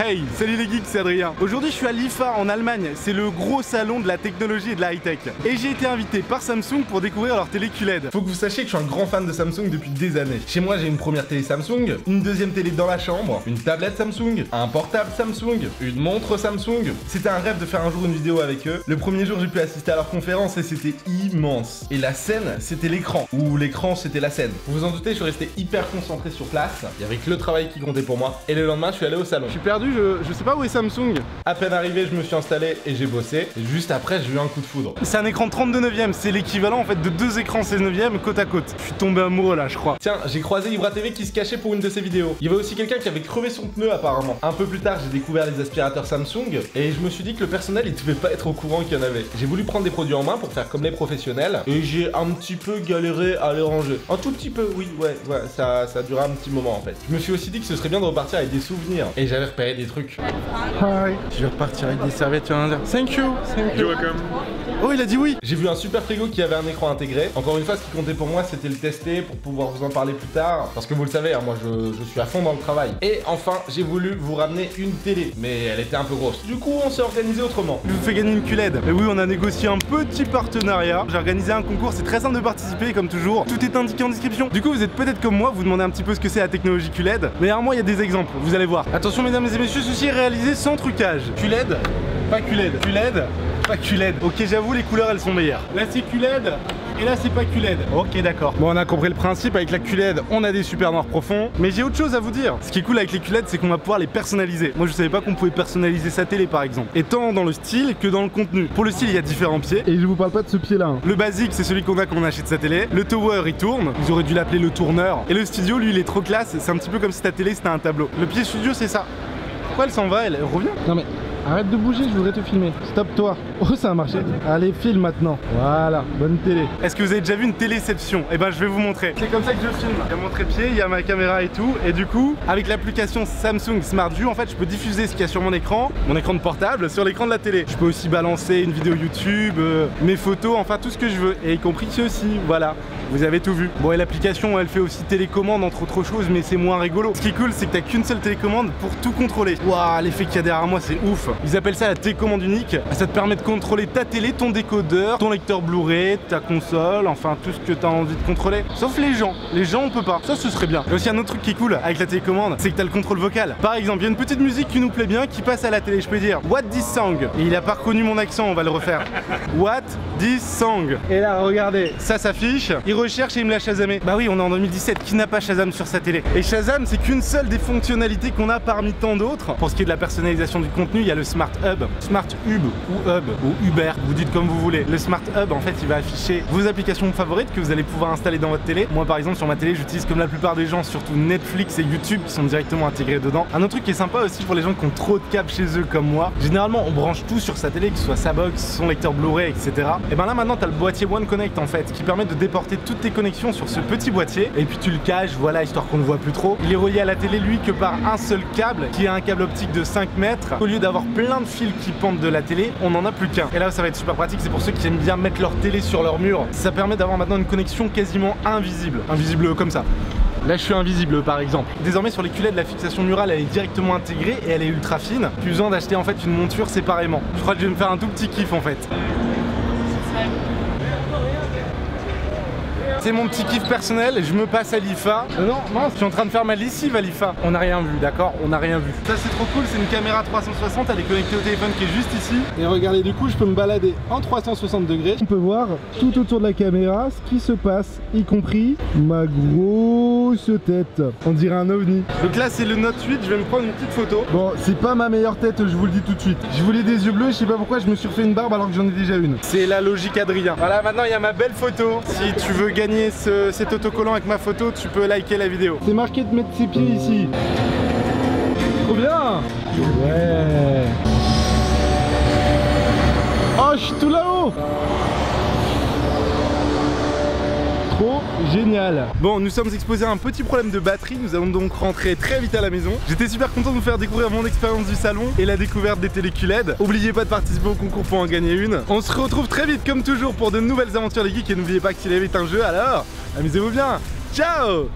Hey, salut les geeks, c'est Adrien. Aujourd'hui je suis à l'IFA en Allemagne, c'est le gros salon de la technologie et de la high-tech. Et j'ai été invité par Samsung pour découvrir leur télé QLED. Faut que vous sachiez que je suis un grand fan de Samsung depuis des années. Chez moi j'ai une première télé Samsung, une deuxième télé dans la chambre, une tablette Samsung, un portable Samsung, une montre Samsung. C'était un rêve de faire un jour une vidéo avec eux. Le premier jour j'ai pu assister à leur conférence et c'était immense. Et la scène c'était l'écran, ou l'écran c'était la scène. Vous vous en doutez, je suis resté hyper concentré sur place, il y avait que le travail qui comptait pour moi. Et le lendemain je suis allé au salon. Je suis perdu, je sais pas où est Samsung. À peine arrivé, je me suis installé et j'ai bossé. Et juste après, j'ai eu un coup de foudre. C'est un écran 32/9, c'est l'équivalent en fait de deux écrans 16/9 côte à côte. Je suis tombé amoureux là, je crois. Tiens, j'ai croisé Ibra TV qui se cachait pour une de ses vidéos. Il y avait aussi quelqu'un qui avait crevé son pneu apparemment. Un peu plus tard, j'ai découvert les aspirateurs Samsung et je me suis dit que le personnel il devait pas être au courant qu'il y en avait. J'ai voulu prendre des produits en main pour faire comme les professionnels et j'ai un petit peu galéré à les ranger. Un tout petit peu, oui, ouais, ça a duré un petit moment en fait. Je me suis aussi dit que ce serait bien de repartir avec des souvenirs et j'avais repéré des trucs. Hi. Je vais repartir avec des serviettes, tu vas dire thank you. You're welcome. Oh, il a dit oui. J'ai vu un super frigo qui avait un écran intégré. Encore une fois, ce qui comptait pour moi, c'était le tester pour pouvoir vous en parler plus tard. Parce que vous le savez, hein, moi je suis à fond dans le travail. Et enfin, j'ai voulu vous ramener une télé. Mais elle était un peu grosse. Du coup, on s'est organisé autrement. Je vous fais gagner une QLED. Et oui, on a négocié un petit partenariat. J'ai organisé un concours, c'est très simple de participer comme toujours. Tout est indiqué en description. Du coup, vous êtes peut-être comme moi, vous demandez un petit peu ce que c'est la technologie QLED. Mais derrière moi, il y a des exemples, vous allez voir. Attention mesdames et messieurs, ceci est réalisé sans trucage. QLED, pas QLED. QLED, pas QLED. Ok, j'avoue, les couleurs elles sont meilleures. Là c'est QLED et là c'est pas QLED. Ok, d'accord. Bon, on a compris le principe. Avec la QLED, on a des super noirs profonds. Mais j'ai autre chose à vous dire. Ce qui est cool avec les QLED, c'est qu'on va pouvoir les personnaliser. Moi, je savais pas qu'on pouvait personnaliser sa télé par exemple. Et tant dans le style que dans le contenu. Pour le style, il y a différents pieds. Et je vous parle pas de ce pied-là. Hein. Le basique, c'est celui qu'on a quand on achète sa télé. Le tower, il tourne. Ils auraient dû l'appeler le tourneur. Et le studio, lui, il est trop classe. C'est un petit peu comme si ta télé c'était un tableau. Le pied studio, c'est ça. Pourquoi elle s'en va? Elle revient? Non mais arrête de bouger, je voudrais te filmer. Stop toi. Oh, ça a marché. Allez, filme maintenant. Voilà, bonne télé. Est-ce que vous avez déjà vu une téléception? Eh ben je vais vous montrer. C'est comme ça que je filme. Il y a mon trépied, il y a ma caméra et tout. Et du coup, avec l'application Samsung Smart View, en fait, je peux diffuser ce qu'il y a sur mon écran de portable, sur l'écran de la télé. Je peux aussi balancer une vidéo YouTube, mes photos, enfin tout ce que je veux. Et y compris ceci, voilà. Vous avez tout vu. Bon, et l'application, elle fait aussi télécommande entre autres choses, mais c'est moins rigolo. Ce qui est cool, c'est que t'as qu'une seule télécommande pour tout contrôler. Waouh, l'effet qu'il y a derrière moi, c'est ouf. Ils appellent ça la télécommande unique. Ça te permet de contrôler ta télé, ton décodeur, ton lecteur Blu-ray, ta console, enfin tout ce que t'as envie de contrôler. Sauf les gens. Les gens, on peut pas. Ça, ce serait bien. Il y a aussi un autre truc qui est cool avec la télécommande, c'est que t'as le contrôle vocal. Par exemple, il y a une petite musique qui nous plaît bien, qui passe à la télé. Je peux dire What this song? Et il a pas reconnu mon accent, on va le refaire. What this song? Et là, regardez, ça s'affiche. Il recherche et il me l'a Shazamé. Bah oui, on est en 2017, qui n'a pas Shazam sur sa télé? Et Shazam, c'est qu'une seule des fonctionnalités qu'on a parmi tant d'autres. Pour ce qui est de la personnalisation du contenu, il y a le Smart Hub, Smart Hub ou Uber, vous dites comme vous voulez. Le Smart Hub, en fait, il va afficher vos applications favorites que vous allez pouvoir installer dans votre télé. Moi, par exemple, sur ma télé, j'utilise comme la plupart des gens, surtout Netflix et YouTube qui sont directement intégrés dedans. Un autre truc qui est sympa aussi pour les gens qui ont trop de câbles chez eux comme moi, généralement, on branche tout sur sa télé, que ce soit sa box, son lecteur Blu-ray, etc. Et ben là, maintenant, tu as le boîtier One Connect en fait, qui permet de déporter toutes tes connexions sur ce petit boîtier et puis tu le caches, voilà, histoire qu'on ne voit plus trop. Il est relié à la télé lui que par un seul câble qui est un câble optique de 5 mètres. Au lieu d'avoir plein de fils qui pendent de la télé, on n'en a plus qu'un. Et là ça va être super pratique, c'est pour ceux qui aiment bien mettre leur télé sur leur mur. Ça permet d'avoir maintenant une connexion quasiment invisible. Invisible comme ça. Là je suis invisible par exemple. Désormais sur les QLED la fixation murale elle est directement intégrée et elle est ultra fine. Plus besoin d'acheter en fait une monture séparément. Je crois que je vais me faire un tout petit kiff en fait. C'est mon petit kiff personnel, je me passe à l'IFA. Non, je suis en train de faire ma lessive à l'IFA. On n'a rien vu, d'accord? On n'a rien vu. Ça c'est trop cool, c'est une caméra 360, elle est connectée au téléphone qui est juste ici. Et regardez, du coup je peux me balader en 360 degrés. On peut voir tout autour de la caméra ce qui se passe, y compris ma grosse tête. On dirait un ovni. Donc là c'est le Note 8, je vais me prendre une petite photo. Bon, c'est pas ma meilleure tête, je vous le dis tout de suite. Je voulais des yeux bleus, je sais pas pourquoi je me suis refait une barbe alors que j'en ai déjà une. C'est la logique Adrien. Voilà, maintenant il y a ma belle photo. Si tu veux gagner cet autocollant avec ma photo, tu peux liker la vidéo. C'est marqué de mettre ses pieds ici. Trop bien. Ouais. Oh, je suis tout là-haut. Trop génial. Bon, nous sommes exposés à un petit problème de batterie. Nous allons donc rentrer très vite à la maison. J'étais super content de vous faire découvrir mon expérience du salon et la découverte des télé QLED. N'oubliez pas de participer au concours pour en gagner une. On se retrouve très vite comme toujours pour de nouvelles aventures les geeks. Et n'oubliez pas que s'il y avait un jeu, alors amusez-vous bien. Ciao.